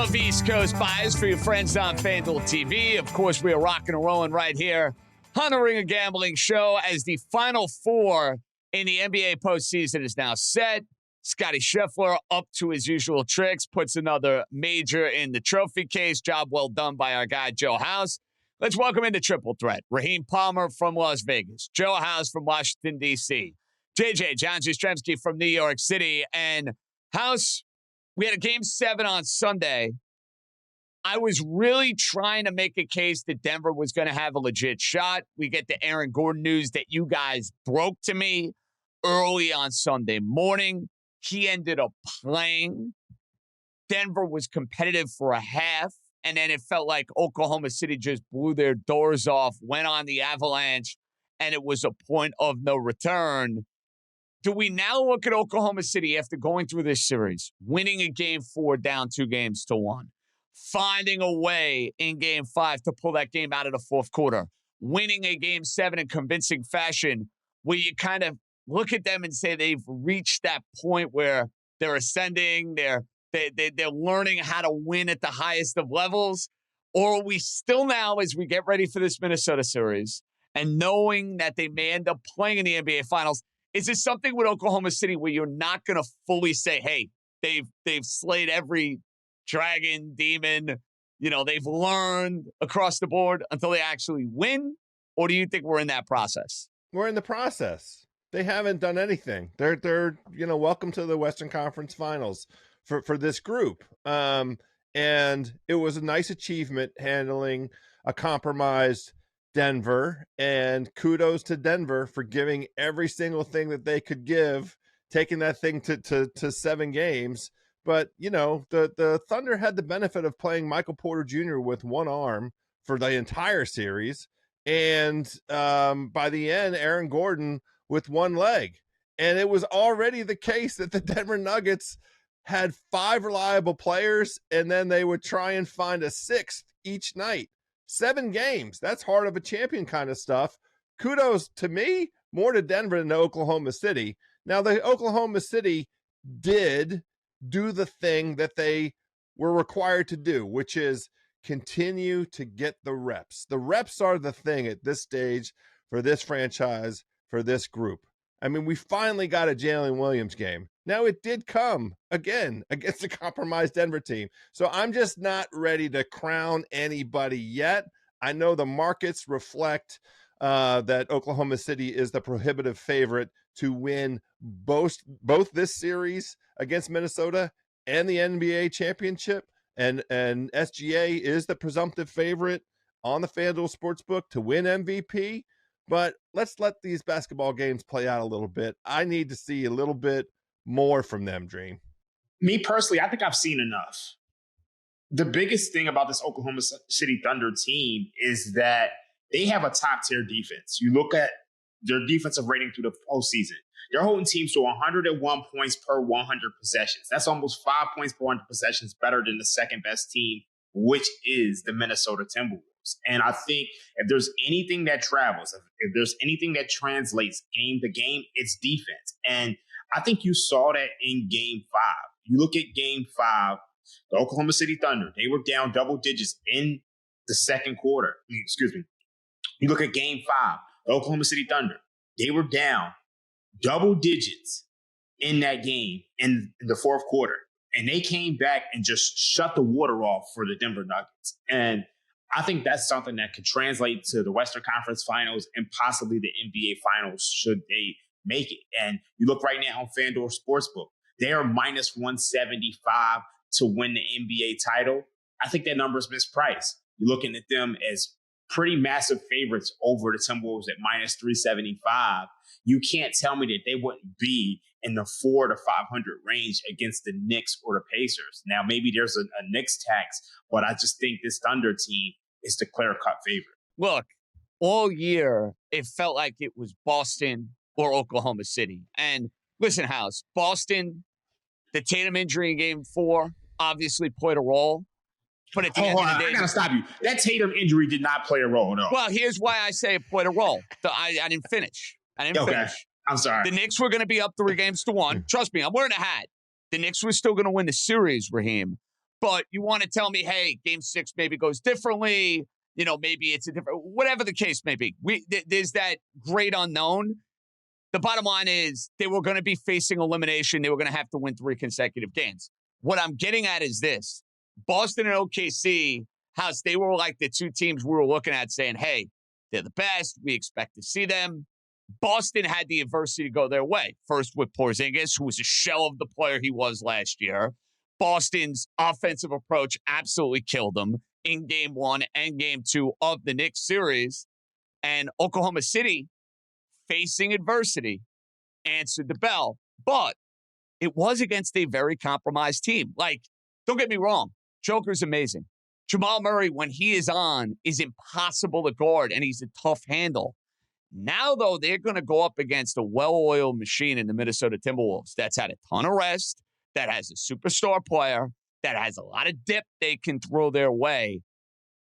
of East Coast bias for your friends on FanDuel TV. Of course, we are rocking and rolling right here on the Ring of Gambling show as the Final Four in the NBA postseason is now set. Scottie Scheffler, up to his usual tricks, puts another major in the trophy case. Job well done by our guy, Joe House. Let's welcome into Triple Threat, Raheem Palmer from Las Vegas, Joe House from Washington, D.C., JJ, John Jastrzemski from New York City, and House. We had a Game 7 on Sunday. I was really trying to make a case that Denver was going to have a legit shot. We get the Aaron Gordon news that you guys broke to me early on Sunday morning. He ended up playing. Denver was competitive for a half, and then it felt like Oklahoma City just blew their doors off, went on the avalanche, and it was a point of no return. Do we now look at Oklahoma City after going through this series, winning a Game 4 down 2-1, finding a way in Game 5 to pull that game out of the fourth quarter, winning a Game 7 in convincing fashion, where you kind of look at them and say they've reached that point where they're ascending, they're learning how to win at the highest of levels? Or are we still now, as we get ready for this Minnesota series, and knowing that they may end up playing in the NBA Finals, is this something with Oklahoma City where you're not going to fully say, hey, they've slayed every dragon, demon, they've learned across the board until they actually win? Or do you think we're in that process? We're in the process. They haven't done anything. They're welcome to the Western Conference Finals for this group. And it was a nice achievement handling a compromised Denver, and kudos to Denver for giving every single thing that they could give, taking that thing to 7 games. But, the Thunder had the benefit of playing Michael Porter Jr. with one arm for the entire series. And by the end, Aaron Gordon with one leg. And it was already the case that the Denver Nuggets had 5 reliable players, and then they would try and find a 6th each night. 7 games. That's heart of a champion kind of stuff. Kudos to me, more to Denver than to Oklahoma City. Now, the Oklahoma City did do the thing that they were required to do, which is continue to get the reps. The reps are the thing at this stage for this franchise, for this group. I mean, we finally got a Jalen Williams game. Now, it did come again against a compromised Denver team. So I'm just not ready to crown anybody yet. I know the markets reflect that Oklahoma City is the prohibitive favorite to win both this series against Minnesota and the NBA championship. And SGA is the presumptive favorite on the FanDuel Sportsbook to win MVP. But let's let these basketball games play out a little bit. I need to see a little bit more from them, Dream. Me personally, I think I've seen enough. The biggest thing about this Oklahoma City Thunder team is that they have a top-tier defense. You look at their defensive rating through the postseason. They're holding teams to 101 points per 100 possessions. That's almost 5 points per 100 possessions better than the second-best team, which is the Minnesota Timberwolves. And I think if there's anything that travels, if there's anything that translates game to game, it's defense. And I think you saw that in Game 5. You look at Game 5, the Oklahoma City Thunder, they were down double digits in the second quarter. Excuse me. You look at Game 5, the Oklahoma City Thunder, they were down double digits in that game in the fourth quarter. And they came back and just shut the water off for the Denver Nuggets. And I think that's something that could translate to the Western Conference Finals and possibly the NBA Finals should they make it. And you look right now on FanDuel Sportsbook, they are minus 175 to win the NBA title. I think that number is mispriced. You're looking at them as pretty massive favorites over the Timberwolves at minus 375. You can't tell me that they wouldn't be in the 400 to 500 range against the Knicks or the Pacers. Now, maybe there's a Knicks tax, but I just think this Thunder team is the clear-cut favorite. Look, all year, it felt like it was Boston or Oklahoma City. And listen, House, Boston, the Tatum injury in Game 4 obviously played a role. But at the end of the day, I got to stop you. That Tatum injury did not play a role, no. Well, here's why I say it played a role. I didn't finish. Finish. I'm sorry. The Knicks were going to be up 3-1. Trust me, I'm wearing a hat. The Knicks were still going to win the series, Raheem. But you want to tell me, hey, game 6 maybe goes differently. Maybe it's a different, whatever the case may be. There's that great unknown. The bottom line is they were going to be facing elimination. They were going to have to win 3 consecutive games. What I'm getting at is this. Boston and OKC, House, they were like the 2 teams we were looking at saying, hey, they're the best. We expect to see them. Boston had the adversity to go their way. First with Porzingis, who was a shell of the player he was last year. Boston's offensive approach absolutely killed them in game 1 and game 2 of the Knicks series. And Oklahoma City, facing adversity, answered the bell. But it was against a very compromised team. Like, don't get me wrong, Joker's amazing. Jamal Murray, when he is on, is impossible to guard, and he's a tough handle. Now, though, they're going to go up against a well-oiled machine in the Minnesota Timberwolves that's had a ton of rest, that has a superstar player, that has a lot of dip they can throw their way.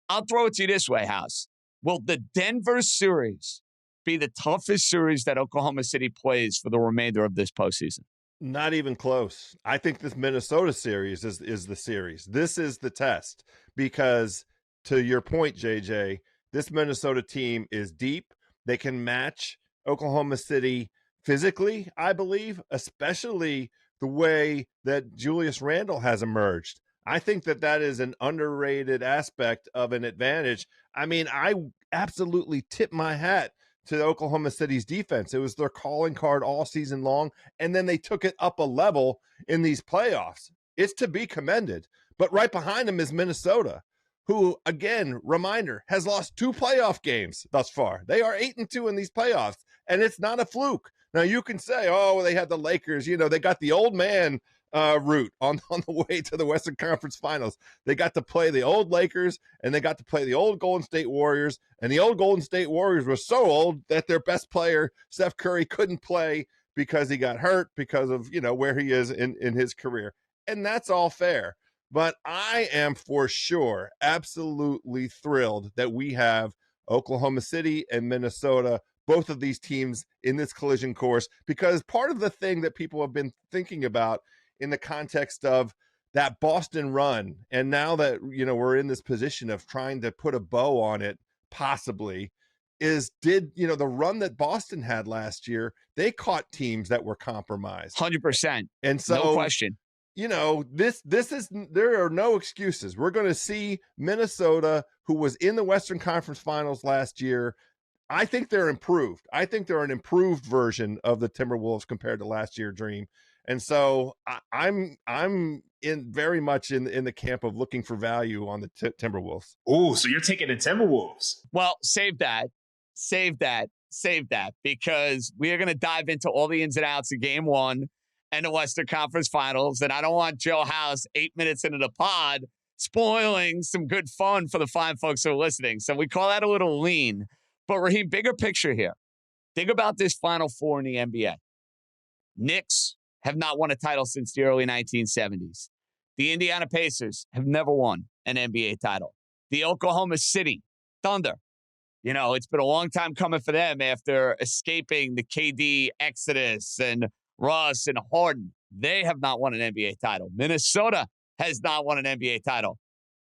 I'll throw it to you this way, House. Will the Denver series be the toughest series that Oklahoma City plays for the remainder of this postseason? Not even close. I think this Minnesota series is the series. This is the test because, to your point, JJ, this Minnesota team is deep. They can match Oklahoma City physically, I believe, especially the way that Julius Randle has emerged. I think that is an underrated aspect of an advantage. I mean, I absolutely tip my hat to Oklahoma City's defense. It was their calling card all season long, and then they took it up a level in these playoffs. It's to be commended. But right behind them is Minnesota, who, again, reminder, has lost 2 playoff games thus far. They are 8-2 in these playoffs, and it's not a fluke. Now, you can say, oh, they had the Lakers. They got the old man route on the way to the Western Conference Finals. They got to play the old Lakers, and they got to play the old Golden State Warriors, and the old Golden State Warriors were so old that their best player, Steph Curry, couldn't play because he got hurt because of, where he is in his career. And that's all fair. But I am for sure absolutely thrilled that we have Oklahoma City and Minnesota, both of these teams in this collision course, because part of the thing that people have been thinking about in the context of that Boston run, and now that, we're in this position of trying to put a bow on it, possibly, is the run that Boston had last year, they caught teams that were compromised. 100%. And so, no question. There are no excuses. We're going to see Minnesota, who was in the Western Conference Finals last year. I think they're improved. I think they're an improved version of the Timberwolves compared to last year, Dream. And so I'm in very much in the camp of looking for value on the Timberwolves. Oh, so you're taking the Timberwolves? Well, save that, because we are going to dive into all the ins and outs of Game 1 and the Western Conference Finals, and I don't want Joe House 8 minutes into the pod spoiling some good fun for the fine folks who are listening. So we call that a little lean. But Raheem, bigger picture here. Think about this Final Four in the NBA. Knicks have not won a title since the early 1970s. The Indiana Pacers have never won an NBA title. The Oklahoma City Thunder, it's been a long time coming for them after escaping the KD exodus and Russ and Harden. They have not won an NBA title. Minnesota has not won an NBA title.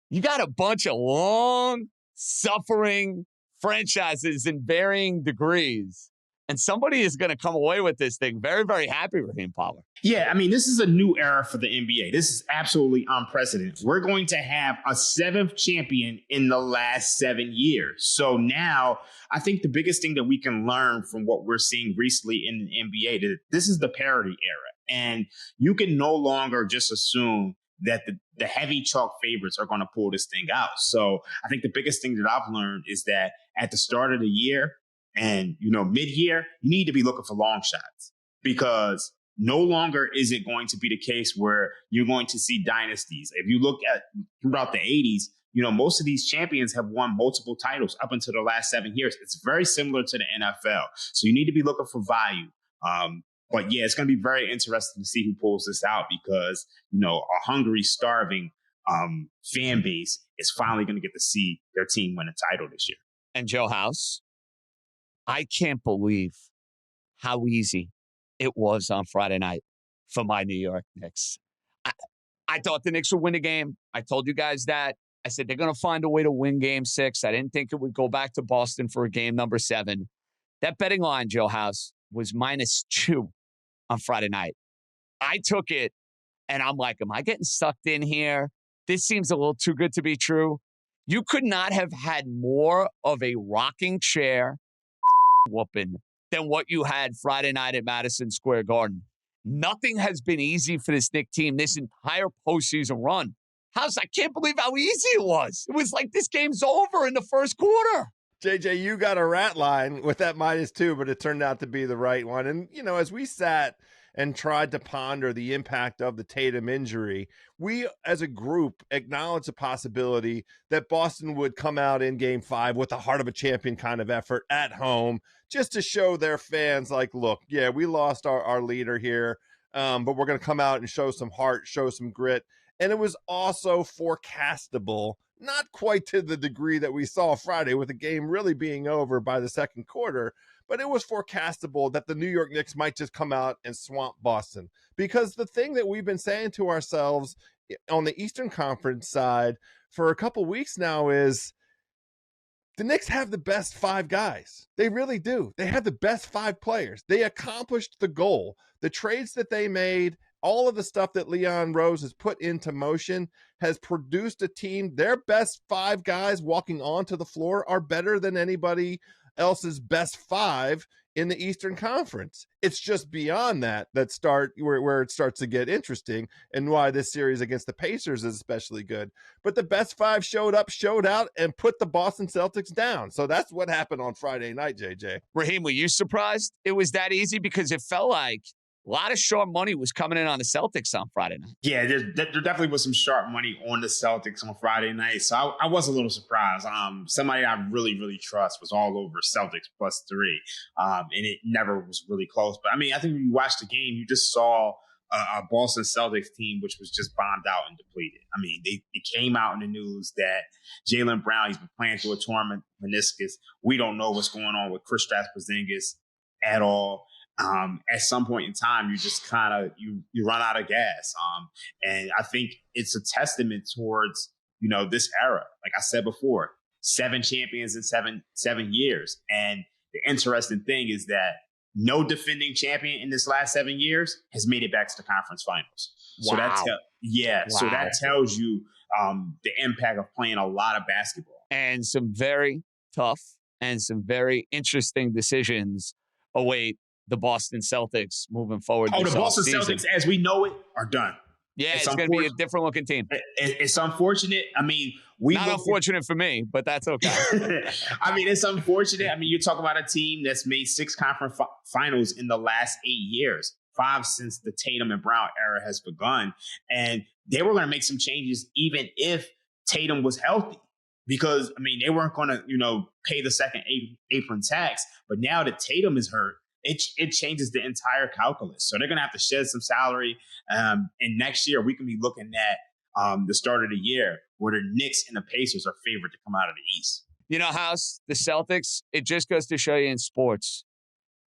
You got a bunch of long-suffering franchises in varying degrees. And somebody is going to come away with this thing very, very happy, Raheem Palmer. Yeah, I mean, this is a new era for the NBA. This is absolutely unprecedented. We're going to have a 7th champion in the last 7 years. So now I think the biggest thing that we can learn from what we're seeing recently in the NBA, that this is the parity era. And you can no longer just assume that the heavy chalk favorites are going to pull this thing out. So I think the biggest thing that I've learned is that at the start of the year and, mid-year, you need to be looking for long shots, because no longer is it going to be the case where you're going to see dynasties. If you look at throughout the 80s, most of these champions have won multiple titles up until the last 7 years. It's very similar to the NFL. So you need to be looking for value. But yeah, it's going to be very interesting to see who pulls this out, because, a hungry, starving fan base is finally going to get to see their team win a title this year. And Joe House, I can't believe how easy it was on Friday night for my New York Knicks. I thought the Knicks would win the game. I told you guys that. I said they're going to find a way to win game 6. I didn't think it would go back to Boston for a game number 7. That betting line, Joe House, was -2 on Friday night. I took it, and I'm like, am I getting sucked in here? This seems a little too good to be true. You could not have had more of a rocking chair whooping than what you had Friday night at Madison Square Garden. Nothing has been easy for this Knicks team this entire postseason run. I can't believe how easy it was. It was like this game's over in the first quarter. JJ, you got a rat line with that -2, but it turned out to be the right one. And, as we sat and tried to ponder the impact of the Tatum injury, we as a group acknowledged the possibility that Boston would come out in game 5 with a heart of a champion kind of effort at home, just to show their fans, like, look, yeah, we lost our leader here, but we're going to come out and show some heart, show some grit. And it was also forecastable, not quite to the degree that we saw Friday with the game really being over by the second quarter, but it was forecastable that the New York Knicks might just come out and swamp Boston. Because the thing that we've been saying to ourselves on the Eastern Conference side for a couple weeks now is the Knicks have the best 5 guys. They really do. They have the best 5 players. They accomplished the goal. The trades that they made, all of the stuff that Leon Rose has put into motion has produced a team. Their best 5 guys walking onto the floor are better than anybody else's best 5 in the Eastern Conference. It's just beyond that where it starts to get interesting, and why this series against the Pacers is especially good. But the best 5 showed out, and put the Boston Celtics down. So that's what happened on Friday night, JJ. Raheem, were you surprised it was that easy? Because it felt like a lot of sharp money was coming in on the Celtics on Friday night. Yeah, there definitely was some sharp money on the Celtics on Friday night. So I was a little surprised. Somebody I really, really trust was all over Celtics +3. And it never was really close. But, I think when you watched the game, you just saw a Boston Celtics team which was just bombed out and depleted. It came out in the news that Jaylen Brown, he's been playing through a torn meniscus. We don't know what's going on with Kristaps Porzingis at all. At some point in time, you just kind of you run out of gas. And I think it's a testament towards this era. Like I said before, 7 champions in seven years. And the interesting thing is that no defending champion in this last 7 years has made it back to the conference finals. Wow. So that tells you the impact of playing a lot of basketball. And some very tough and some very interesting decisions await the Boston Celtics moving forward. The Boston Celtics, as we know it, are done. Yeah, it's going to be a different looking team. It's unfortunate. Not unfortunate for me, but that's okay. It's unfortunate. You're talking about a team that's made 6 conference finals in the last 8 years, 5 since the Tatum and Brown era has begun. And they were going to make some changes even if Tatum was healthy. Because, they weren't going to, pay the second apron tax. But now that Tatum is hurt, it changes the entire calculus. So they're going to have to shed some salary. And next year, we can be looking at the start of the year where the Knicks and the Pacers are favored to come out of the East. House, the Celtics, it just goes to show you in sports,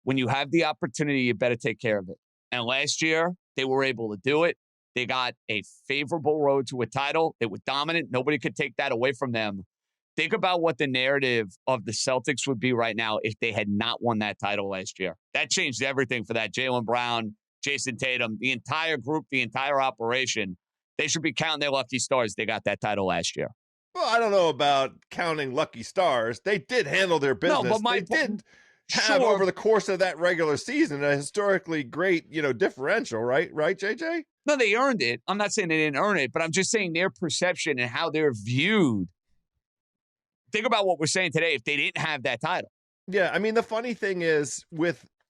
when you have the opportunity, you better take care of it. And last year, they were able to do it. They got a favorable road to a title. They were dominant. Nobody could take that away from them. Think about what the narrative of the Celtics would be right now if they had not won that title last year. That changed everything for that Jaylen Brown, Jason Tatum, the entire group, the entire operation. They should be counting their lucky stars they got that title last year. Well, I don't know about counting lucky stars. They did handle their business. No, but they did have over the course of that regular season a historically great, differential, right? Right, JJ? No, they earned it. I'm not saying they didn't earn it, but I'm just saying their perception and how they're viewed. Think about what we're saying today if they didn't have that title. Yeah, the funny thing is,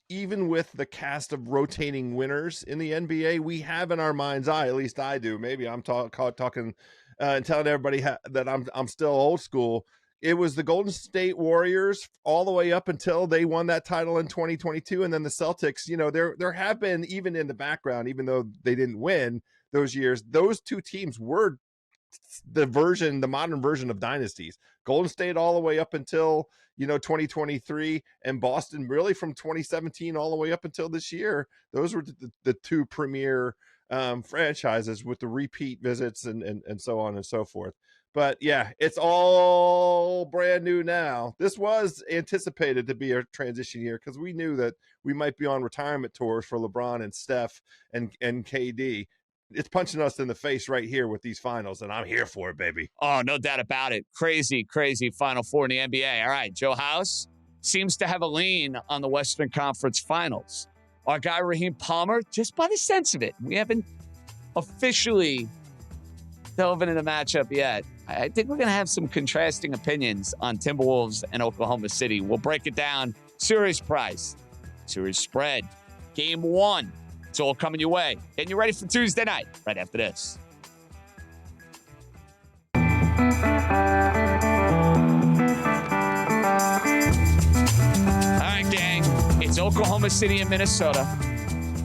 even with the cast of rotating winners in the NBA, we have in our mind's eye, at least I do, maybe I'm talking and telling everybody that I'm still old school. It was the Golden State Warriors all the way up until they won that title in 2022. And then the Celtics, there have been, even in the background, even though they didn't win those years, those 2 teams were the modern version of dynasties. Golden State all the way up until 2023, and Boston really from 2017 all the way up until this year. Those were the 2 premier franchises with the repeat visits and so on and so forth. But yeah, it's all brand new now. This was anticipated to be a transition year because we knew that we might be on retirement tours for LeBron and Steph and KD. It's punching us in the face right here with these finals, and I'm here for it, baby. Oh, no doubt about it. Crazy, crazy Final Four in the NBA. All right, Joe House seems to have a lean on the Western Conference Finals. Our guy Raheem Palmer, just by the sense of it, we haven't officially delved into the matchup yet. I think we're going to have some contrasting opinions on Timberwolves and Oklahoma City. We'll break it down. Series price, series spread, game one. It's all coming your way. Getting you ready for Tuesday night right after this. All right, gang. It's Oklahoma City and Minnesota.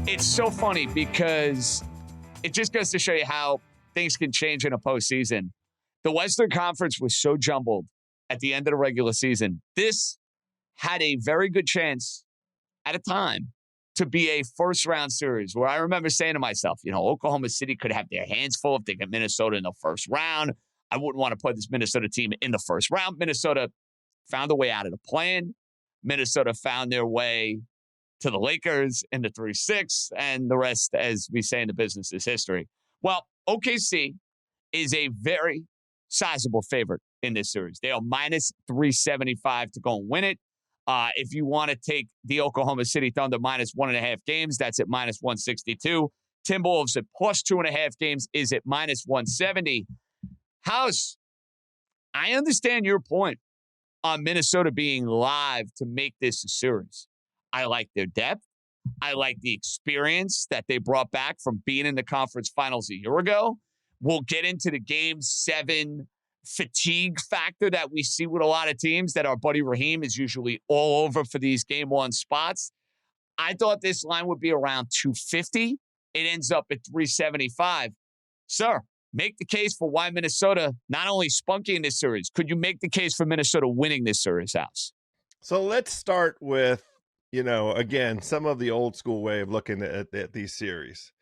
It's so funny because it just goes to show you how things can change in a postseason. The Western Conference was so jumbled at the end of the regular season. This had a very good chance at a time to be a first-round series where I remember saying to myself, Oklahoma City could have their hands full if they get Minnesota in the first round. I wouldn't want to put this Minnesota team in the first round. Minnesota found a way out of the play-in. Minnesota found their way to the Lakers in the 3-6, and the rest, as we say in the business, is history. Well, OKC is a very sizable favorite in this series. They are minus 375 to go and win it. If you want to take the Oklahoma City Thunder minus 1.5 games, that's at minus 162. Timberwolves at plus 2.5 games is at minus 170. House, I understand your point on Minnesota being live to make this a series. I like their depth. I like the experience that they brought back from being in the conference finals a year ago. We'll get into the game 7 fatigue factor that we see with a lot of teams that our buddy Raheem is usually all over for these game one spots. I thought this line would be around 250. It ends up at 375. Sir, make the case for why Minnesota not only spunky in this series. Could you make the case for Minnesota winning this series, House? So let's start with, again, some of the old school way of looking at these series.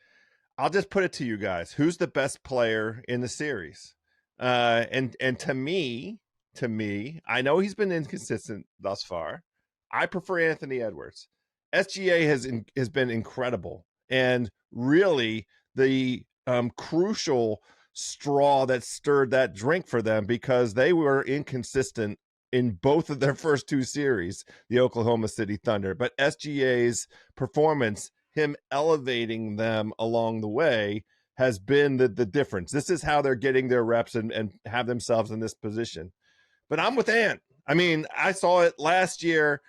I'll just put it to you guys. Who's the best player in the series? And to me, I know he's been inconsistent thus far. I prefer Anthony Edwards. SGA has been incredible, and really the crucial straw that stirred that drink for them because they were inconsistent in both of their first 2 series, the Oklahoma City Thunder. But SGA's performance, him elevating them along the way, has been the difference. This is how they're getting their reps and have themselves in this position. But I'm with Ant. I mean, I saw it last year.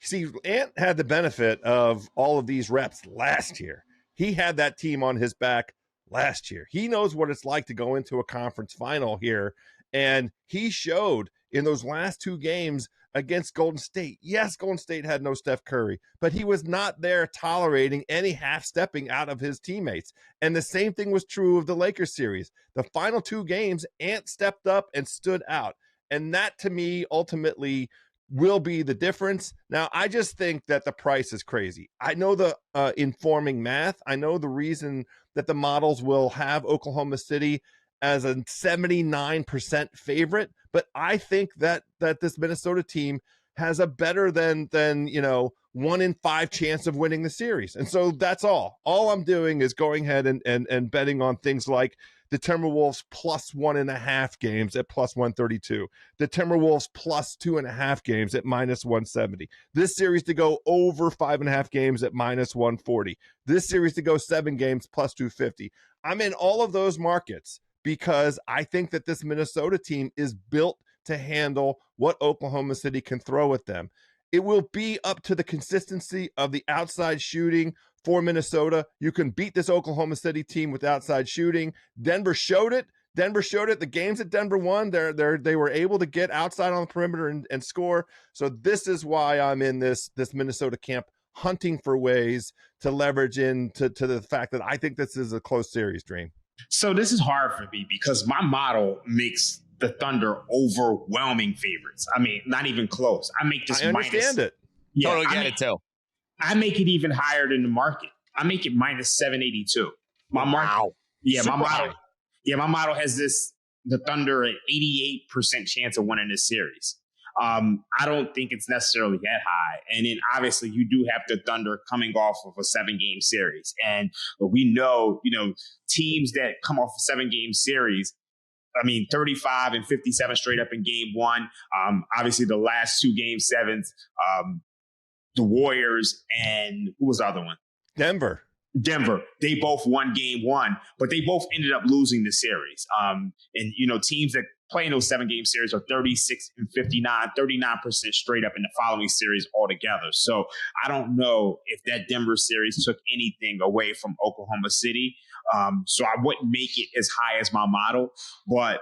See, Ant had the benefit of all of these reps last year. He had that team on his back last year. He knows what it's like to go into a conference final here. And he showed in those last 2 games against Golden State. Yes, Golden State had no Steph Curry, but he was not there tolerating any half-stepping out of his teammates. And the same thing was true of the Lakers series. The final 2 games, Ant stepped up and stood out. And that, to me, ultimately will be the difference. Now, I just think that the price is crazy. I know the informing math. I know the reason that the models will have Oklahoma City as a 79% favorite, but I think that this Minnesota team has a better than 1 in 5 chance of winning the series. And so that's all. All I'm doing is going ahead and betting on things like the Timberwolves plus 1.5 games at plus 132, the Timberwolves plus 2.5 games at minus 170, this series to go over 5.5 games at minus 140, this series to go 7 games plus 250. I'm in all of those markets because I think that this Minnesota team is built to handle what Oklahoma City can throw at them. It will be up to the consistency of the outside shooting for Minnesota. You can beat this Oklahoma City team with outside shooting. Denver showed it. The games that Denver won, they were able to get outside on the perimeter and score. So this is why I'm in this Minnesota camp, hunting for ways to leverage into the fact that I think this is a close series, Dream. So this is hard for me because my model makes the Thunder overwhelming favorites. I mean, not even close. I make this minus. I understand it. Yeah, totally get it too. I make it even higher than the market. I make it minus 782. Wow. Yeah, Super my model. high. Yeah, my model has the Thunder an 88% chance of winning this series. I don't think it's necessarily that high. And then obviously you do have the Thunder coming off of a 7-game series. And we know, teams that come off a 7-game series, 35 and 57 straight up in game one. Obviously the last 2 game sevens, the Warriors and who was the other one? Denver. They both won game one, but they both ended up losing the series. And teams that play in those 7-game series are 36 and 59, 39% straight up in the following series altogether. So I don't know if that Denver series took anything away from Oklahoma City. So I wouldn't make it as high as my model, but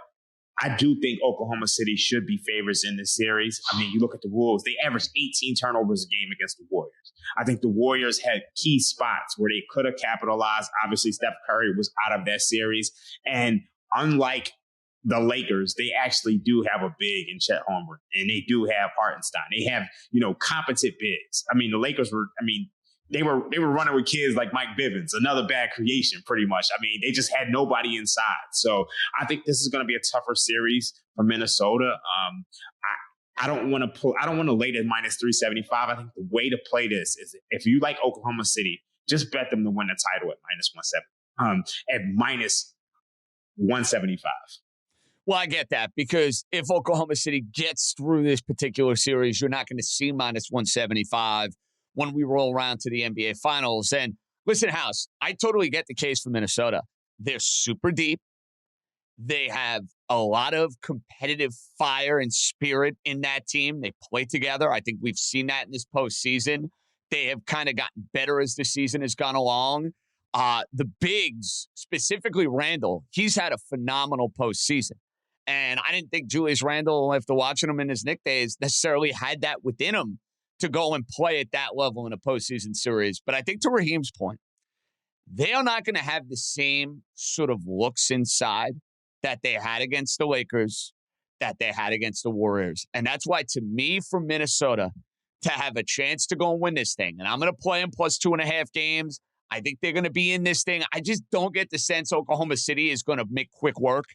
I do think Oklahoma City should be favorites in this series. You look at the Wolves, they averaged 18 turnovers a game against the Warriors. I think the Warriors had key spots where they could have capitalized. Obviously, Steph Curry was out of that series. And unlike the Lakers, they actually do have a big in Chet Holmgren, and they do have Hartenstein. They have, competent bigs. The Lakers were, they were running with kids like Mike Bivens, another bad creation, pretty much. they just had nobody inside. So I think this is going to be a tougher series for Minnesota. I don't want to lay to minus 375. I think the way to play this is if you like Oklahoma City, just bet them to win the title at minus 170, at minus 175. Well, I get that because if Oklahoma City gets through this particular series, you're not going to see minus 175 when we roll around to the NBA Finals. And listen, House, I totally get the case for Minnesota. They're super deep. They have a lot of competitive fire and spirit in that team. They play together. I think we've seen that in this postseason. They have kind of gotten better as the season has gone along. The bigs, specifically Randall, he's had a phenomenal postseason. And I didn't think Julius Randle, after watching him in his Knick days, necessarily had that within him to go and play at that level in a postseason series. But I think to Raheem's point, they are not going to have the same sort of looks inside that they had against the Lakers, that they had against the Warriors. And that's why, to me, for Minnesota, to have a chance to go and win this thing, and I'm going to play them plus 2.5 games. I think they're going to be in this thing. I just don't get the sense Oklahoma City is going to make quick work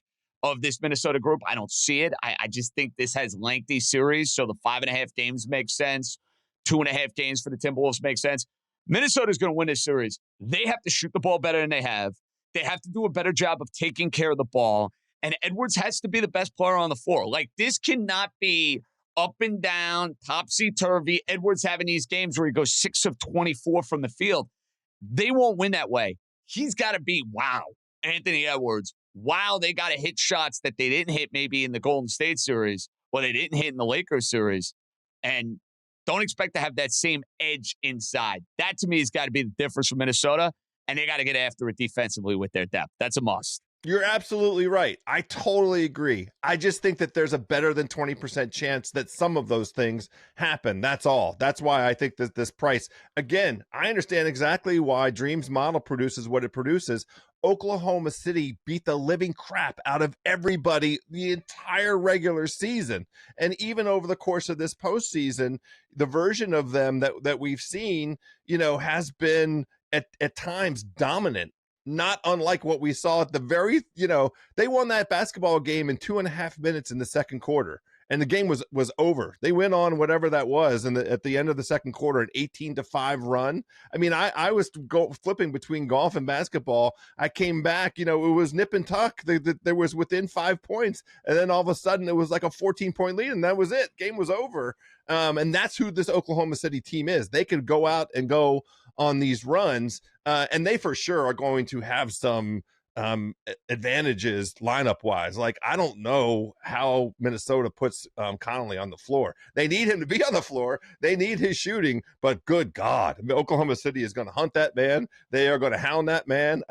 of this Minnesota group. I don't see it. I just think this has lengthy series, so the 5.5 games make sense. 2.5 games for the Timberwolves make sense. Minnesota's going to win this series. They have to shoot the ball better than they have. They have to do a better job of taking care of the ball. And Edwards has to be the best player on the floor. Like, this cannot be up and down, topsy-turvy. Edwards having these games where he goes 6 of 24 from the field. They won't win that way. He's got to be, wow, Anthony Edwards. Wow, they got to hit shots that they didn't hit maybe in the Golden State series or they didn't hit in the Lakers series. And don't expect to have that same edge inside. That, to me, has got to be the difference for Minnesota, and they got to get after it defensively with their depth. That's a must. You're absolutely right. I totally agree. I just think that there's a better than 20% chance that some of those things happen. That's all. That's why I think that this price, again, I understand exactly why Dream's model produces what it produces. Oklahoma City beat the living crap out of everybody the entire regular season. And even over the course of this postseason, the version of them that we've seen, has been at times dominant. Not unlike what we saw at the very, they won that basketball game in 2.5 minutes in the second quarter, and the game was over. They went on whatever that was, and at the end of the second quarter, an 18-5 run. I was flipping between golf and basketball. I came back, it was nip and tuck. There was within 5 points, and then all of a sudden it was like a 14-point lead, and that was it. Game was over. And that's who this Oklahoma City team is. They could go out and go on these runs, and they for sure are going to have some advantages lineup wise. Like, I don't know how Minnesota puts Connolly on the floor. They need him to be on the floor. They need his shooting, but good God, Oklahoma City is going to hunt that man. They are going to hound that man.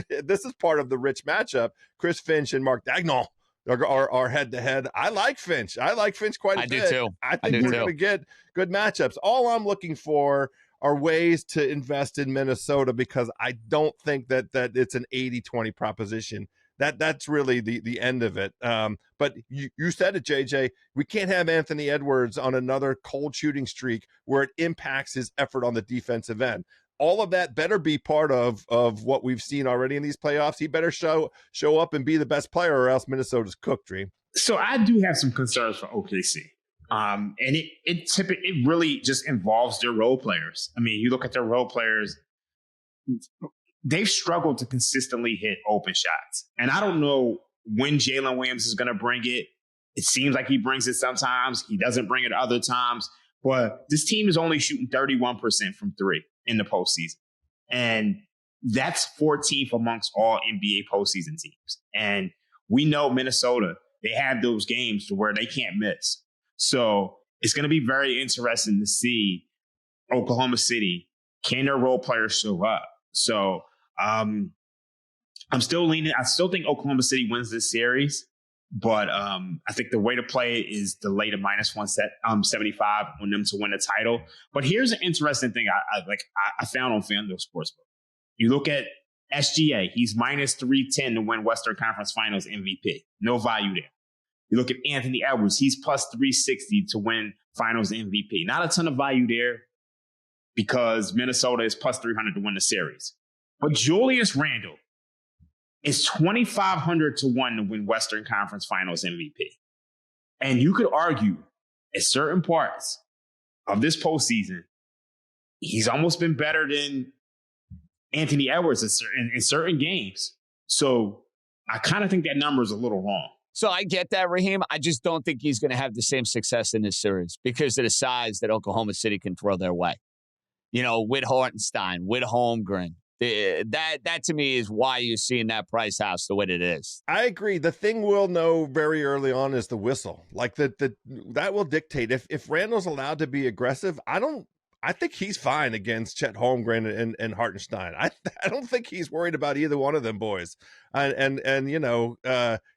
This is part of the rich matchup. Chris Finch and Mark Daigneault are head to head. I like Finch. I like Finch quite a bit. I do too. I think we're going to get good matchups. All I'm looking for are ways to invest in Minnesota, because I don't think that it's an 80-20 proposition. That's really the end of it. But you said it, JJ. We can't have Anthony Edwards on another cold shooting streak where it impacts his effort on the defensive end. all of that better be part of what we've seen already in these playoffs. He better show up and be the best player, or else Minnesota's cooked, Dream. So I do have some concerns for OKC. And it really just involves their role players. I mean, you look at their role players, they've struggled to consistently hit open shots. And I don't know when Jalen Williams is going to bring it. It seems like he brings it sometimes. He doesn't bring it other times. But this team is only shooting 31% from three in the postseason. And that's 14th amongst all NBA postseason teams. And we know Minnesota, they have those games to where they can't miss. So it's going to be very interesting to see Oklahoma City. Can their role players show up? So I'm still leaning. I still think Oklahoma City wins this series. But I think the way to play it is the lay to minus 175 on them to win the title. But here's an interesting thing I found on FanDuel Sportsbook. You look at SGA, he's minus 310 to win Western Conference Finals MVP. No value there. You look at Anthony Edwards, he's plus 360 to win Finals MVP. Not a ton of value there because Minnesota is plus 300 to win the series. But Julius Randle is 2,500 to 1 to win Western Conference Finals MVP. And you could argue at certain parts of this postseason, he's almost been better than Anthony Edwards in certain games. So I kind of think that number is a little wrong. So I get that, Raheem. I just don't think he's going to have the same success in this series because of the size that Oklahoma City can throw their way. You know, with Hartenstein, with Holmgren. That to me is why you're seeing that price house the way it is. I agree. The thing we'll know very early on is the whistle. Like that will dictate if Randall's allowed to be aggressive. I think he's fine against Chet Holmgren and Hartenstein. I don't think he's worried about either one of them boys. And you know,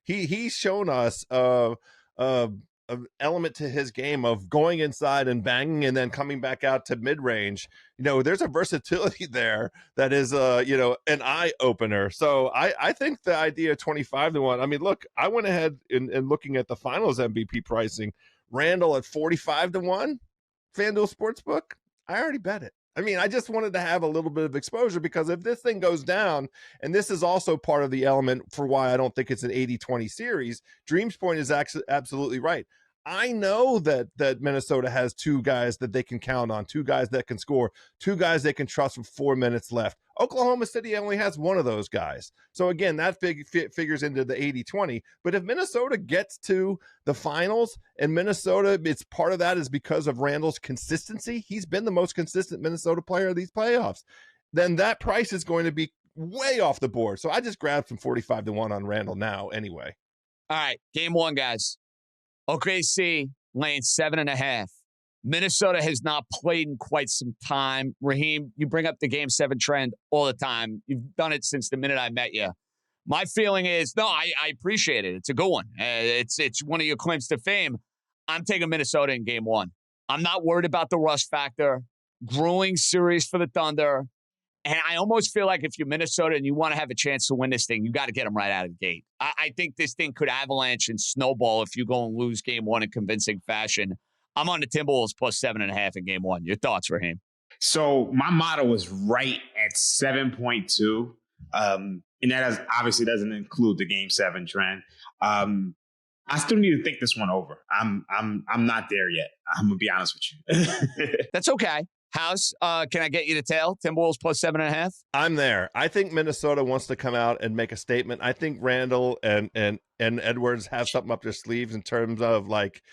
he's shown us an element to his game of going inside and banging and then coming back out to mid-range. You know, there's a versatility there that is you know, an eye opener. So I think the idea of 25 to 1, I mean, look, I went ahead and looking at the finals MVP pricing, Randall at 45 to 1, FanDuel Sportsbook. I already bet it. I mean, I just wanted to have a little bit of exposure because if this thing goes down, and this is also part of the element for why I don't think it's an 80-20 series, Dream's point is actually absolutely right. I know that Minnesota has two guys that they can count on, two guys that can score, two guys they can trust with 4 minutes left. Oklahoma City only has one of those guys. So again, that figures into the 80-20. But if Minnesota gets to the finals and Minnesota, it's part of that is because of Randall's consistency. He's been the most consistent Minnesota player of these playoffs. Then that price is going to be way off the board. So I just grabbed some 45 to 1 on Randall now anyway. All right, game one, guys. OKC laying 7.5. Minnesota has not played in quite some time. Raheem, you bring up the Game 7 trend all the time. You've done it since the minute I met you. My feeling is, no, I appreciate it. It's a good one. It's one of your claims to fame. I'm taking Minnesota in game one. I'm not worried about the rust factor. Grueling series for the Thunder. And I almost feel like if you're Minnesota and you want to have a chance to win this thing, you got to get them right out of the gate. I think this thing could avalanche and snowball if you go and lose game one in convincing fashion. I'm on the Timberwolves plus 7.5 in game one. Your thoughts, Raheem? So my model is right at 7.2. And that obviously doesn't include the game 7 trend. I still need to think this one over. I'm not there yet. I'm going to be honest with you. That's okay. House, can I get you to tail? Timberwolves plus 7.5? I'm there. I think Minnesota wants to come out and make a statement. I think Randall and Edwards have something up their sleeves in terms of like,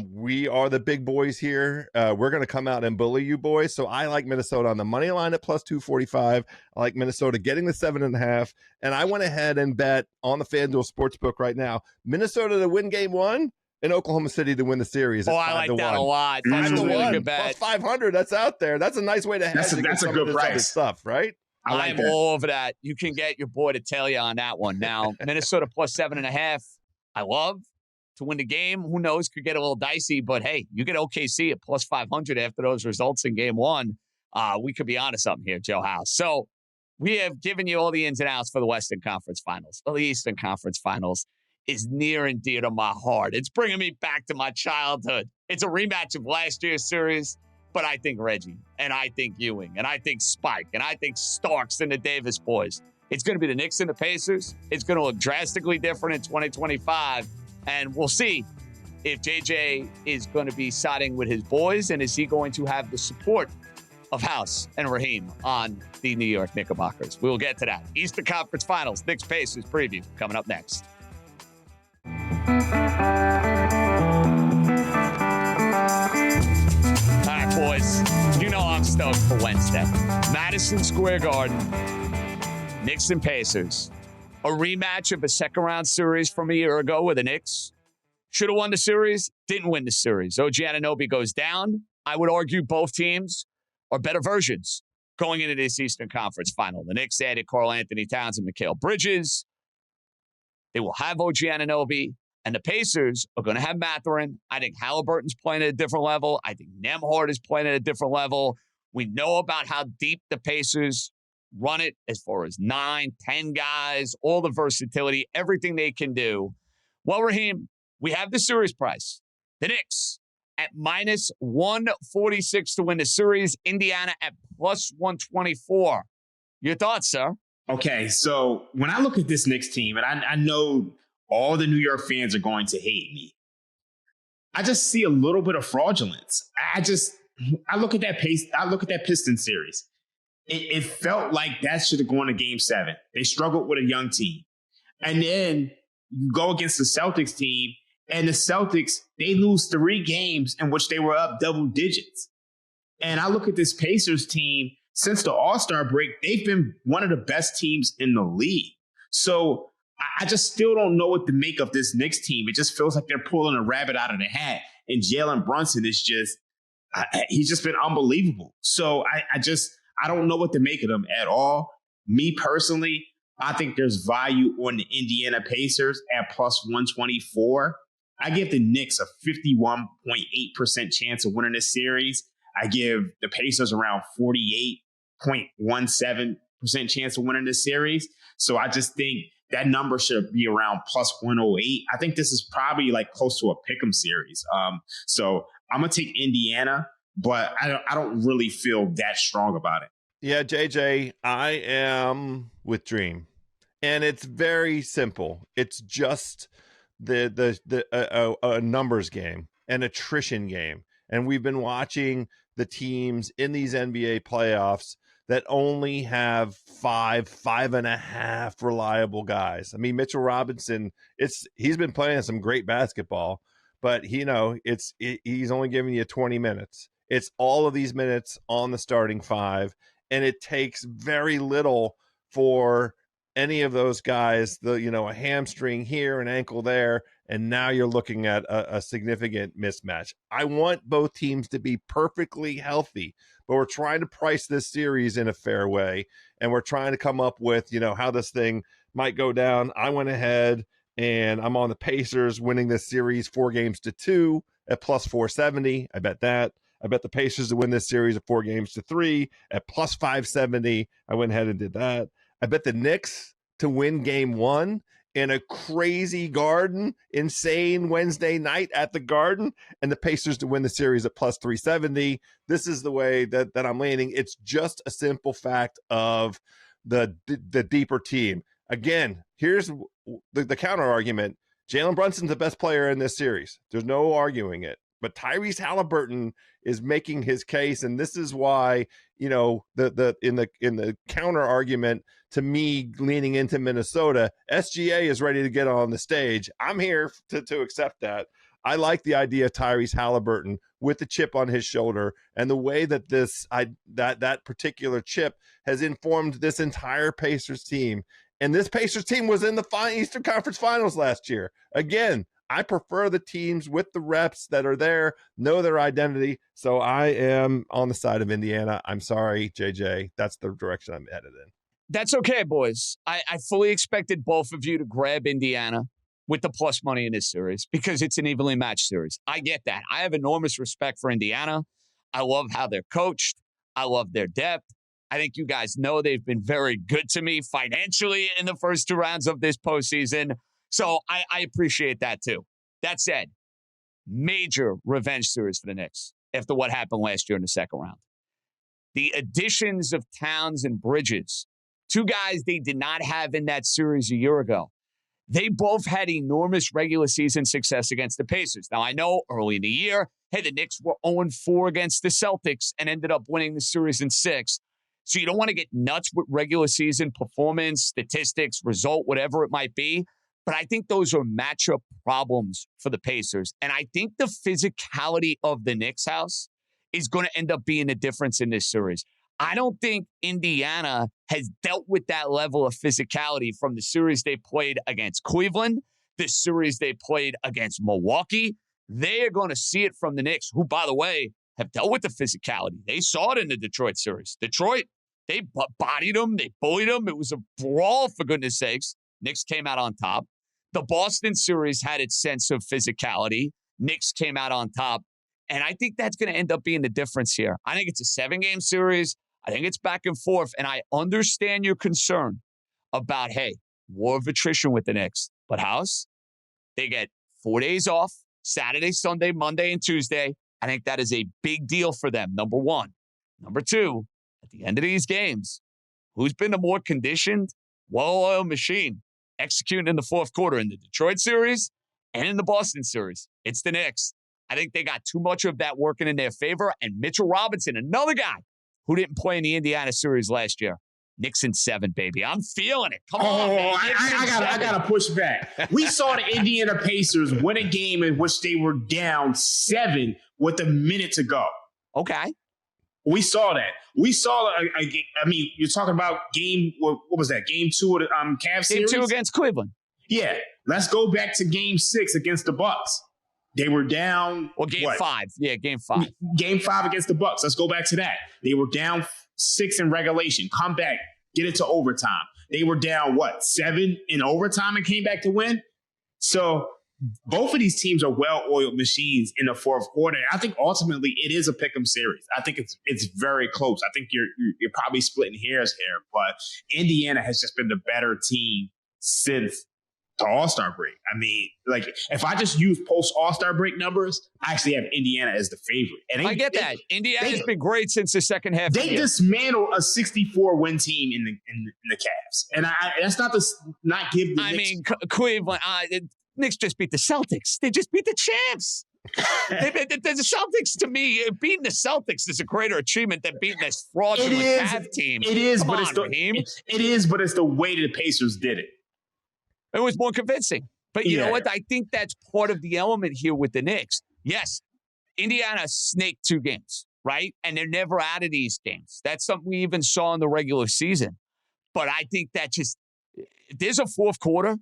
we are the big boys here. We're going to come out and bully you boys. So I like Minnesota on the money line at plus 245. I like Minnesota getting the 7.5. And I went ahead and bet on the FanDuel Sportsbook right now, Minnesota to win game one and Oklahoma City to win the series. Oh, I like that a lot. That's a really good bet. Plus 500. That's out there. That's a nice way to hedge. That's a good price. Stuff, right? I'm all over that. You can get your boy to tell you on that one. Now, Minnesota plus 7.5. I love to win the game. Who knows? Could get a little dicey, but hey, you get OKC at plus 500 after those results in game one. We could be onto something here, Joe House. So we have given you all the ins and outs for the Western Conference Finals. Well, the Eastern Conference Finals is near and dear to my heart. It's bringing me back to my childhood. It's a rematch of last year's series. But I think Reggie, and I think Ewing, and I think Spike, and I think Starks and the Davis boys. It's going to be the Knicks and the Pacers. It's going to look drastically different in 2025. And we'll see if JJ is going to be siding with his boys, and is he going to have the support of House and Raheem on the New York Knickerbockers. We will get to that. Eastern Conference Finals, Knicks Pacers preview coming up next. All right, boys, you know I'm stoked for Wednesday. Madison Square Garden, Knicks and Pacers. A rematch of a second-round series from a year ago where the Knicks should have won the series, didn't win the series. OG Anunoby goes down. I would argue both teams are better versions going into this Eastern Conference Final. The Knicks added Karl Anthony Towns and Mikal Bridges. They will have OG Anunoby. And the Pacers are going to have Mathurin. I think Halliburton's playing at a different level. I think Nembhard is playing at a different level. We know about how deep the Pacers run it as far as 9, 10 guys, all the versatility, everything they can do. Well, Raheem, we have the series price. The Knicks at minus 146 to win the series. Indiana at plus 124. Your thoughts, sir? Okay, so when I look at this Knicks team, and I know all the New York fans are going to hate me, I just see a little bit of fraudulence. I look at that pace. I look at that Pistons series. It felt like that should have gone to Game 7. They struggled with a young team. And then you go against the Celtics team, and the Celtics, they lose 3 games in which they were up double digits. And I look at this Pacers team, since the All-Star break, they've been one of the best teams in the league. So I just still don't know what to make of this Knicks team. It just feels like they're pulling a rabbit out of the hat. And Jalen Brunson is he's just been unbelievable. So I don't know what to make of them at all. Me personally, I think there's value on the Indiana Pacers at plus 124. I give the Knicks a 51.8% chance of winning this series. I give the Pacers around 48.17% chance of winning this series. So I just think that number should be around plus 108. I think this is probably like close to a pick'em series. So I'm going to take Indiana, but I don't really feel that strong about it. Yeah, JJ, I am with Dream, and it's very simple. It's just a numbers game, an attrition game, and we've been watching the teams in these NBA playoffs that only have 5.5 reliable guys. I mean, Mitchell Robinson, he's been playing some great basketball, but he's only giving you 20 minutes. It's all of these minutes on the starting 5, and it takes very little for any of those guys, a hamstring here, an ankle there, and now you're looking at a significant mismatch. I want both teams to be perfectly healthy, but we're trying to price this series in a fair way, and we're trying to come up with, how this thing might go down. I went ahead, and I'm on the Pacers winning this series 4-2 at plus 470. I bet that. I bet the Pacers to win this series at 4-3 at plus 570. I went ahead and did that. I bet the Knicks to win Game 1 in a crazy Garden, insane Wednesday night at the Garden, and the Pacers to win the series at plus 370. This is the way that I'm leaning. It's just a simple fact of the deeper team. Again, here's the counter argument. Jalen Brunson's the best player in this series. There's no arguing it. But Tyrese Halliburton is making his case, and this is why, in the counter argument to me leaning into Minnesota, SGA is ready to get on the stage. I'm here to accept that. I like the idea of Tyrese Halliburton with the chip on his shoulder, and the way that that particular chip has informed this entire Pacers team. And this Pacers team was in the Eastern Conference Finals last year. Again, I prefer the teams with the reps that are there, know their identity. So I am on the side of Indiana. I'm sorry, JJ. That's the direction I'm headed in. That's okay, boys. I fully expected both of you to grab Indiana with the plus money in this series because it's an evenly matched series. I get that. I have enormous respect for Indiana. I love how they're coached. I love their depth. I think you guys know they've been very good to me financially in the first 2 rounds of this postseason. So I appreciate that too. That said, major revenge series for the Knicks. after what happened last year in the second round. The additions of Towns and Bridges, two guys they did not have in that series a year ago. They both had enormous regular season success against the Pacers. Now, I know early in the year, hey, the Knicks were 0-4 against the Celtics and ended up winning the series in 6. So you don't want to get nuts with regular season performance, statistics, result, whatever it might be. But I think those are matchup problems for the Pacers. And I think the physicality of the Knicks house is going to end up being the difference in this series. I don't think Indiana has dealt with that level of physicality from the series they played against Cleveland, the series they played against Milwaukee. They are going to see it from the Knicks, who, by the way, have dealt with the physicality. They saw it in the Detroit series. Detroit, they bodied them. They bullied them. It was a brawl, for goodness sakes. Knicks came out on top. The Boston series had its sense of physicality. Knicks came out on top. And I think that's going to end up being the difference here. I think it's a 7-game series. I think it's back and forth. And I understand your concern about, hey, war of attrition with the Knicks. But House, they get 4 days off, Saturday, Sunday, Monday, and Tuesday. I think that is a big deal for them, number one. Number two, at the end of these games, who's been the more conditioned, well-oiled machine executing in the fourth quarter in the Detroit series and in the Boston series? It's the Knicks. I think they got too much of that working in their favor. And Mitchell Robinson, another guy who didn't play in the Indiana series last year. Knicks in 7, baby. I'm feeling it. Come on, man. I got to push back. We saw the Indiana Pacers win a game in which they were down 7 with a minute to go. Okay. We saw that. We saw, I mean, you're talking about what was that? Game 2 of the Cavs series? Game 2 against Cleveland. Yeah. Let's go back to game 6 against the Bucks. They were down. Well, game 5. Yeah, game 5. Game 5 against the Bucks. Let's go back to that. They were down 6 in regulation. Come back. Get it to overtime. They were down, 7 in overtime and came back to win? So both of these teams are well-oiled machines in the fourth quarter. I think ultimately it is a pick'em series. I think it's very close. I think you're probably splitting hairs here, but Indiana has just been the better team since the All-Star break. I mean, like, if I just use post-All-Star break numbers, I actually have Indiana as the favorite. And I get that. Indiana's been great since the second half. They dismantled a 64-win team in the Cavs. And that's not to not give the Knicks. mean, Cleveland, Knicks just beat the Celtics. They just beat the champs. The Celtics, to me, beating the Celtics is a greater achievement than beating this fraudulent Cavs team. It is, Come but on, it's the way the Pacers did it. It was more convincing. But you know what? I think that's part of the element here with the Knicks. Yes, Indiana snaked 2 games, right? And they're never out of these games. That's something we even saw in the regular season. But I think that there's a fourth quarter.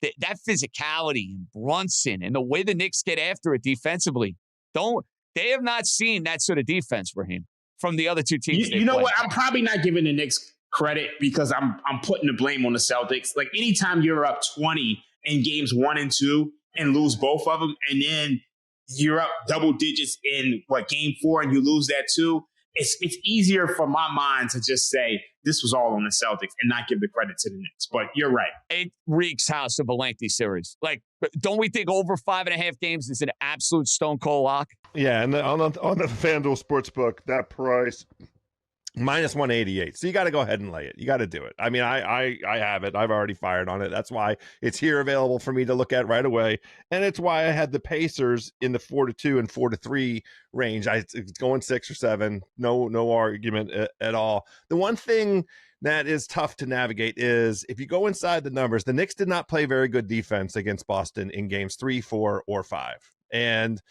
That physicality and Brunson and the way the Knicks get after it defensively, they have not seen that sort of defense, Raheem, from the other 2 teams. You know what? I'm probably not giving the Knicks credit because I'm putting the blame on the Celtics. Like, anytime you're up 20 in games 1 and 2 and lose both of them, and then you're up double digits in game 4 and you lose that too, it's easier for my mind to just say this was all on the Celtics and not give the credit to the Knicks. But you're right. It reeks, House, of a lengthy series. Like, don't we think over 5.5 games is an absolute stone cold lock? Yeah, and on the FanDuel Sportsbook, that price -188. So you got to go ahead and lay it. You got to do it. I mean, I have it. I've already fired on it. That's why it's here available for me to look at right away. And it's why I had the Pacers in the 4-2 and 4-3 range. It's going 6 or 7. No argument at all. The one thing that is tough to navigate is if you go inside the numbers, the Knicks did not play very good defense against Boston in games 3, 4, or 5. And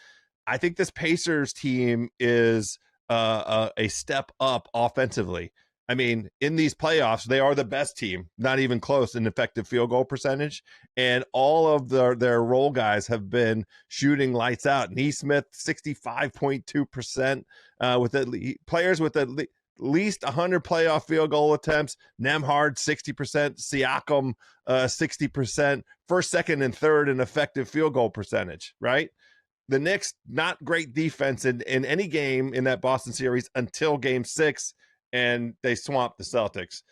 I think this Pacers team is a step up offensively. I mean, in these playoffs, they are the best team, not even close in effective field goal percentage. And all of their role guys have been shooting lights out. Neesmith, 65.2%, with players with at least 100 playoff field goal attempts. Nembhard, 60%. Siakam, 60%. First, second, and third in effective field goal percentage, right? The Knicks, not great defense in any game in that Boston series until game 6. and they swamped the Celtics.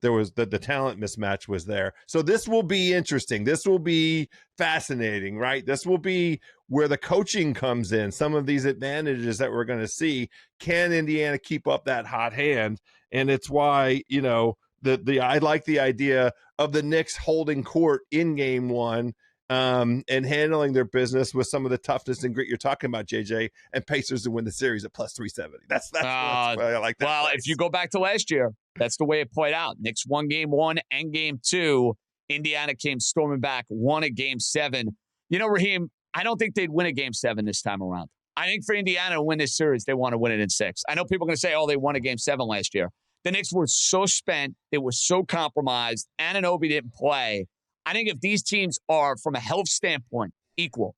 There was the talent mismatch was there. So this will be interesting. This will be fascinating, right? This will be where the coaching comes in. Some of these advantages that we're going to see. Can Indiana keep up that hot hand? And it's why, I like the idea of the Knicks holding court in game one, and handling their business with some of the toughness and grit you're talking about, JJ, and Pacers to win the series at plus 370. That's why I like that. Well, place. If you go back to last year, that's the way it played out. Knicks won game one and game two. Indiana came storming back, won a game seven. Raheem, I don't think they'd win a game seven this time around. I think for Indiana to win this series, they want to win it in six. I know people are going to say, they won a game seven last year. The Knicks were so spent. They were so compromised. Anunoby didn't play. I think if these teams are, from a health standpoint, equal,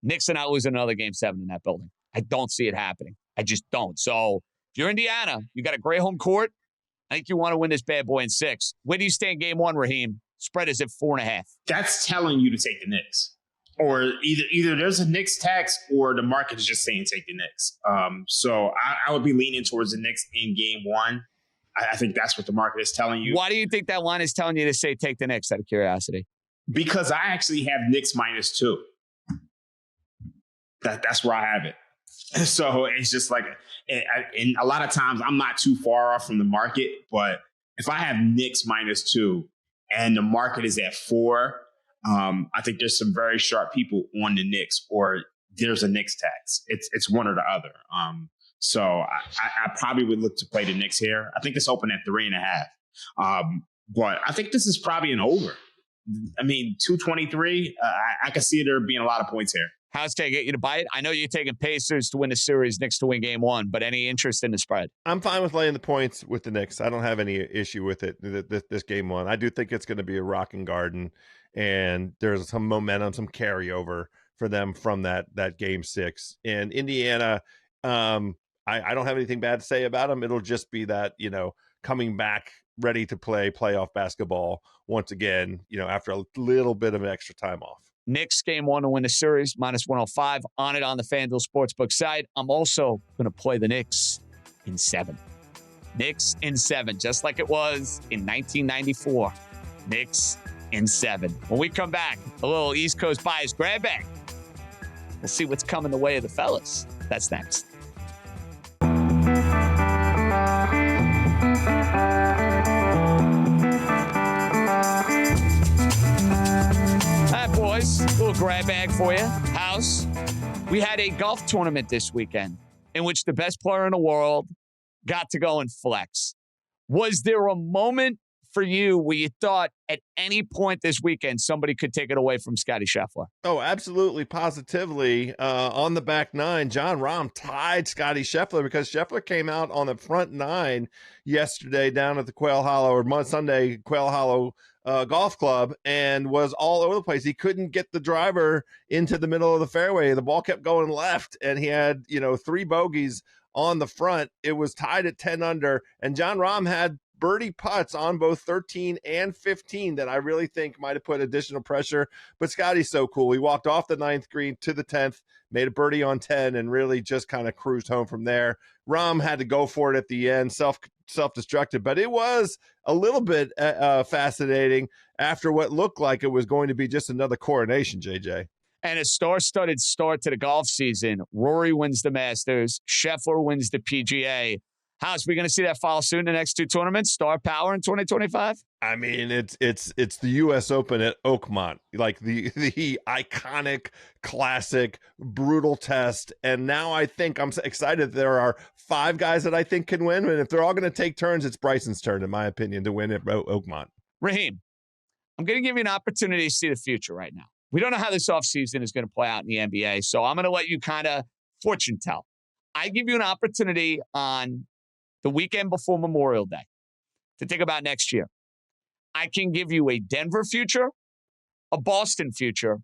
Knicks are not losing another game seven in that building. I don't see it happening. I just don't. So if you're Indiana, you got a great home court. I think you want to win this bad boy in six. Where do you stay in game one, Raheem? Spread is at 4.5. That's telling you to take the Knicks. Or either there's a Knicks tax or the market is just saying take the Knicks. So I would be leaning towards the Knicks in game one. I think that's what the market is telling you. Why do you think that line is telling you to say take the Knicks, out of curiosity? Because I actually have Knicks -2. That's where I have it. So it's just like, and a lot of times I'm not too far off from the market, but if I have Knicks -2 and the market is at 4, I think there's some very sharp people on the Knicks, or there's a Knicks tax. It's one or the other. So I probably would look to play the Knicks here. I think it's open at 3.5. But I think this is probably an over. I mean, 223, I can see there being a lot of points here. How's can I get you to buy it? I know you're taking Pacers to win the series, Knicks to win game one, but any interest in the spread? I'm fine with laying the points with the Knicks. I don't have any issue with it, this game one. I do think it's going to be a rocking garden, and there's some momentum, some carryover for them from that game six. And Indiana, I don't have anything bad to say about them. It'll just be that, coming back ready to play playoff basketball once again, after a little bit of extra time off. Knicks game one to win the series, -105 on it on the FanDuel Sportsbook side. I'm also going to play the Knicks in 7. Knicks in 7, just like it was in 1994. Knicks in 7. When we come back, a little East Coast bias grab bag. We'll see what's coming the way of the fellas. That's next. All right, boys, a little grab bag for you. House, we had a golf tournament this weekend in which the best player in the world got to go and flex. Was there a moment for you where you thought at any point this weekend somebody could take it away from Scottie Scheffler? Oh, absolutely, positively. On the back nine, Jon Rahm tied Scottie Scheffler because Scheffler came out on the front nine yesterday down at the Quail Hollow, or Sunday Quail Hollow Golf Club, and was all over the place. He couldn't get the driver into the middle of the fairway. The ball kept going left, and he had 3 bogeys on the front. It was tied at 10 under, and Jon Rahm had birdie putts on both 13 and 15 that I really think might have put additional pressure. But Scottie's so cool. He walked off the 9th green to the 10th, made a birdie on 10, and really just kind of cruised home from there. Rahm had to go for it at the end, self-destructed, but it was a little bit fascinating after what looked like it was going to be just another coronation, JJ. And a star-studded start to the golf season. Rory wins the Masters. Scheffler wins the PGA. How's we going to see that follow soon in the next 2 tournaments? Star power in 2025? I mean, it's the U.S. Open at Oakmont, like the iconic, classic, brutal test. And now I think I'm excited. There are 5 guys that I think can win, and if they're all going to take turns, it's Bryson's turn, in my opinion, to win at Oakmont. Raheem, I'm going to give you an opportunity to see the future right now. We don't know how this offseason is going to play out in the NBA, so I'm going to let you kind of fortune tell. I give you an opportunity on the weekend before Memorial Day to think about next year. I can give you a Denver future, a Boston future,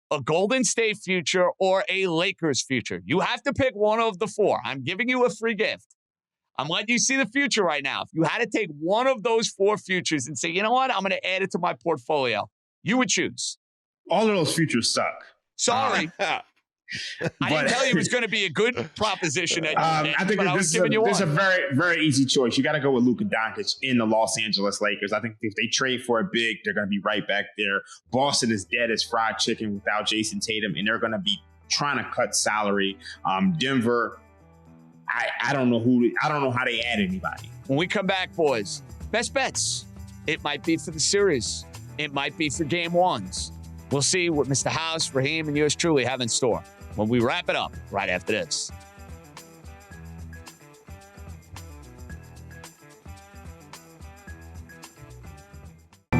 a Golden State future, or a Lakers future. You have to pick one of the 4. I'm giving you a free gift. I'm letting you see the future right now. If you had to take one of those 4 futures and say, you know what, I'm going to add it to my portfolio, you would choose. All of those futures suck. Sorry. I didn't tell you it was going to be a good proposition. I think this is a very, very easy choice. You got to go with Luka Doncic in the Los Angeles Lakers. I think if they trade for a big, they're going to be right back there. Boston is dead as fried chicken without Jason Tatum, and they're going to be trying to cut salary. Denver, I don't know how they add anybody. When we come back, boys, best bets. It might be for the series. It might be for game ones. We'll see what Mr. House, Raheem, and yours truly have in store when we wrap it up right after this. All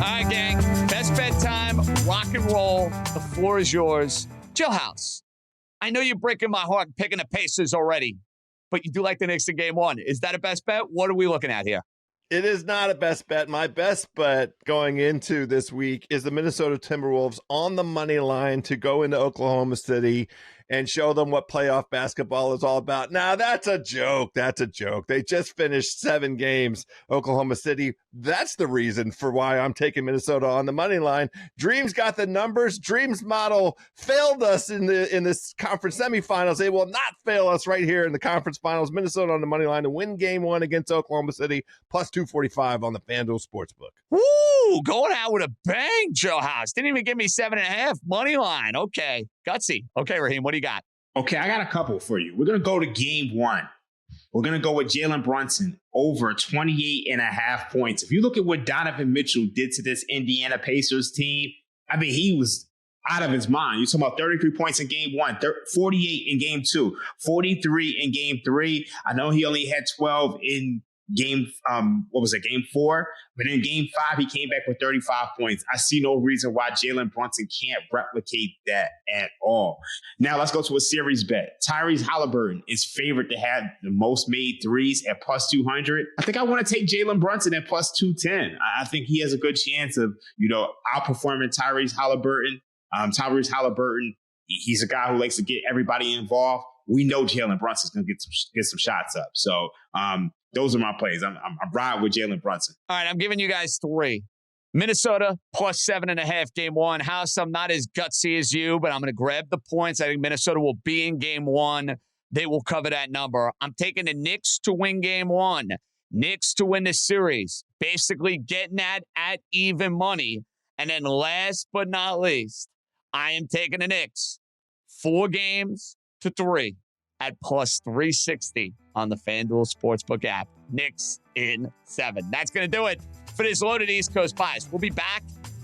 right, gang. Best bet time. Rock and roll. The floor is yours. Jill House, I know you're breaking my heart picking the Pacers already, but you do like the Knicks in game one. Is that a best bet? What are we looking at here? It is not a best bet. My best bet going into this week is the Minnesota Timberwolves on the money line to go into Oklahoma City and show them what playoff basketball is all about. Now, that's a joke. That's a joke. They just finished 7 games, Oklahoma City. That's the reason for why I'm taking Minnesota on the money line. Dreams got the numbers. Dreams model failed us in this conference semifinals. They will not fail us right here in the conference finals. Minnesota on the money line to win game 1 against Oklahoma City, plus 245 on the FanDuel Sportsbook. Woo! Going out with a bang, Joe House. Didn't even give me 7.5 money line. Okay. Gutsy. Okay, Raheem, what do you got? Okay, I got a couple for you. We're going to go to game 1. We're going to go with Jalen Brunson over 28.5 points. If you look at what Donovan Mitchell did to this Indiana Pacers team, I mean, he was out of his mind. You're talking about 33 points in game 1, 48 in game 2, 43 in game 3. I know he only had 12 in game 4? But in game 5, he came back with 35 points. I see no reason why Jalen Brunson can't replicate that at all. Now let's go to a series bet. Tyrese Halliburton is favored to have the most made threes at plus 200. I think I want to take Jalen Brunson at plus 210. I think he has a good chance of, outperforming Tyrese Halliburton. Tyrese Halliburton, he's a guy who likes to get everybody involved. We know Jalen Brunson's going to get some shots up. So, those are my plays. I'm riding with Jalen Brunson. All right, I'm giving you guys 3. Minnesota plus 7.5 game 1. House, I'm not as gutsy as you, but I'm going to grab the points. I think Minnesota will be in game 1. They will cover that number. I'm taking the Knicks to win game 1. Knicks to win the series. Basically getting that at even money. And then last but not least, I am taking the Knicks 4 games to 3 at plus 360 on the FanDuel Sportsbook app. Knicks in 7. That's going to do it for this loaded East Coast Bias. We'll be back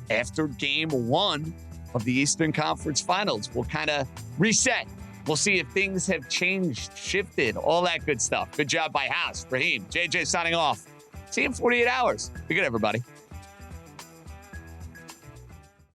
after game 1 of the Eastern Conference Finals. We'll kind of reset. We'll see if things have changed, shifted, all that good stuff. Good job by House, Raheem, JJ signing off. See you in 48 hours. Be good, everybody.